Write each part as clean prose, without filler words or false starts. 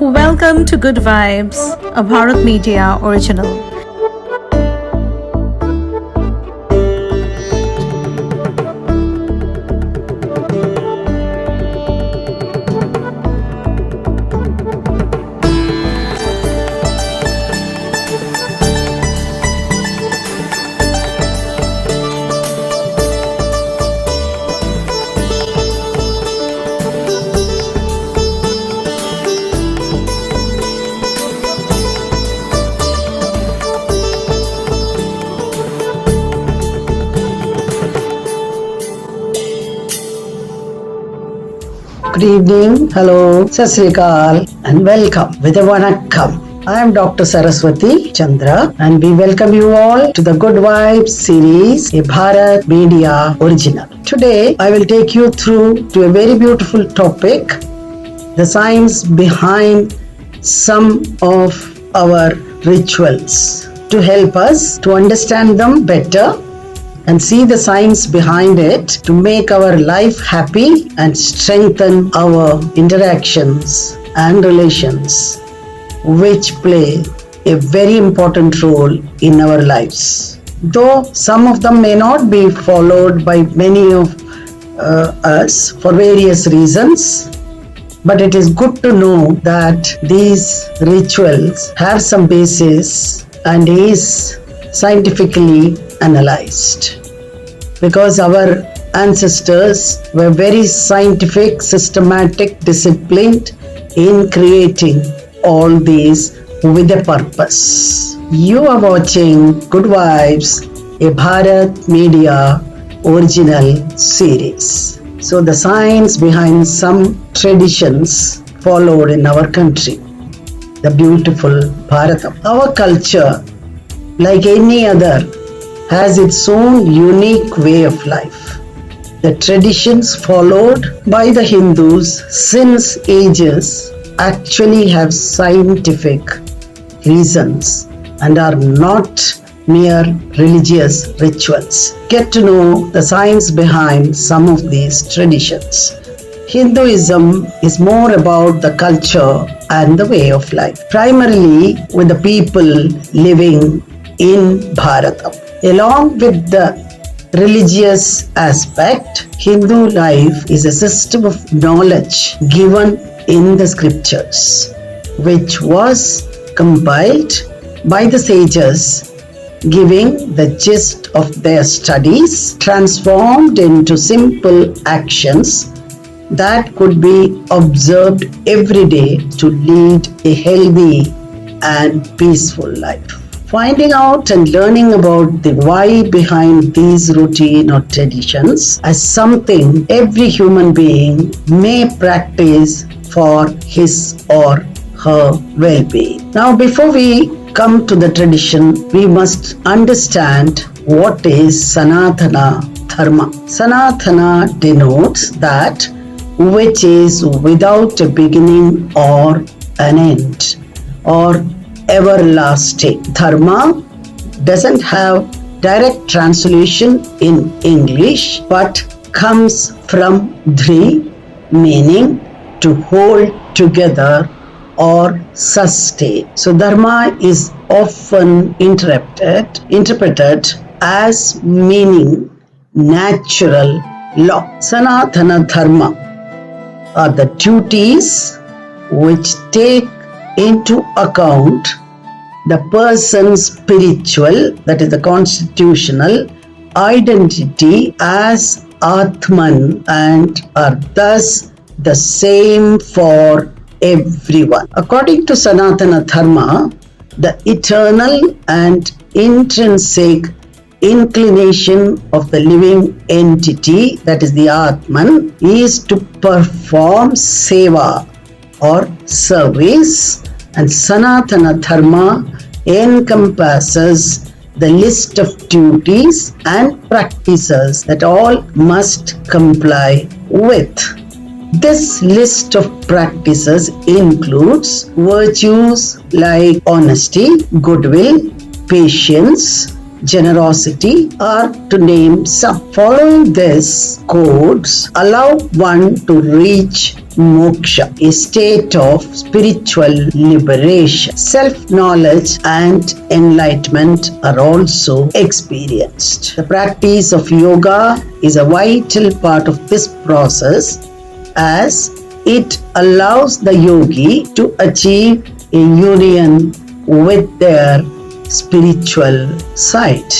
Welcome to Good Vibes, a Bharat Media original. Good evening, hello, Sasrikal, and welcome with a vanakkam. I am Dr Saraswathi Chandra, and we welcome you all to the Good Vibes series, a Bharat Media original. Today, I will take you through to a very beautiful topic, the science behind some of our rituals, to help us to understand them better and see the science behind it to make our life happy and strengthen our interactions and relations, which play a very important role in our lives. Though some of them may not be followed by many of us for various reasons, but it is good to know that these rituals have some basis and is scientifically analyzed, because our ancestors were very scientific, systematic, disciplined in creating all these with a purpose. You are watching Good Vibes, a Bharat Media original series. So the science behind some traditions followed in our country, the beautiful Bharatam. Our culture, like any other, has its own unique way of life. The traditions followed by the Hindus since ages actually have scientific reasons and are not mere religious rituals. Get to know the science behind some of these traditions. Hinduism is more about the culture and the way of life, primarily with the people living in Bharatam. Along with the religious aspect, Hindu life is a system of knowledge given in the scriptures, which was compiled by the sages, giving the gist of their studies, transformed into simple actions that could be observed every day to lead a healthy and peaceful life. Finding out and learning about the why behind these routine or traditions as something every human being may practice for his or her well-being. Now, before we come to the tradition, we must understand what is Sanatana Dharma. Sanatana denotes that which is without a beginning or an end, or everlasting. Dharma doesn't have direct translation in English, but comes from dhri, meaning to hold together or sustain. So dharma is often interpreted as meaning natural law. Sanatana Dharma are the duties which take into account the person's spiritual, that is the constitutional, identity as Atman, and are thus the same for everyone. According to Sanatana Dharma, the eternal and intrinsic inclination of the living entity, that is the Atman, is to perform seva or service, and Sanatana Dharma encompasses the list of duties and practices that all must comply with. This list of practices includes virtues like honesty, goodwill, patience, generosity, are to name some. Following this codes allow one to reach moksha, a state of spiritual liberation. Self-knowledge and enlightenment are also experienced. The practice of yoga is a vital part of this process, as it allows the yogi to achieve a union with their spiritual side.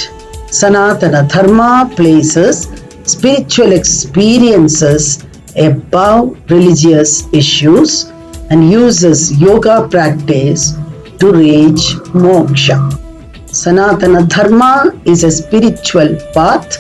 Sanatana Dharma places spiritual experiences above religious issues and uses yoga practice to reach moksha. Sanatana Dharma is a spiritual path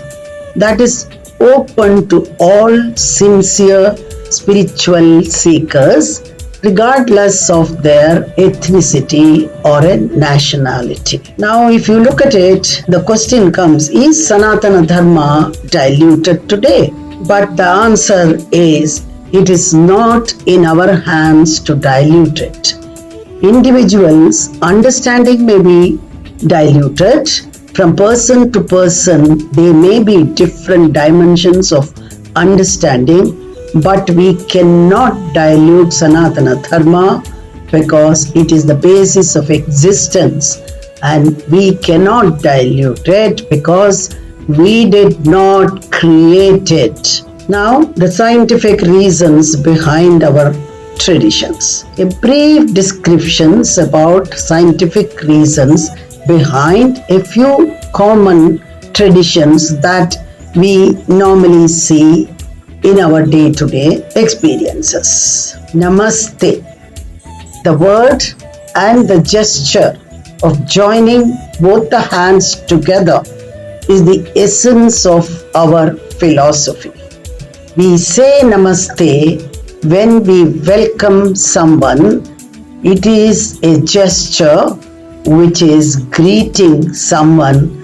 that is open to all sincere spiritual seekers, regardless of their ethnicity or a nationality. Now, if you look at it, the question comes, is Sanatana Dharma diluted today? But the answer is, it is not in our hands to dilute it. Individuals' understanding may be diluted. From person to person, there may be different dimensions of understanding, but we cannot dilute Sanatana Dharma because it is the basis of existence, and we cannot dilute it because we did not create it. Now, the scientific reasons behind our traditions. A brief descriptions about scientific reasons behind a few common traditions that we normally see in our day-to-day experiences. Namaste. The word and the gesture of joining both the hands together is the essence of our philosophy. We say Namaste when we welcome someone. It is a gesture which is greeting someone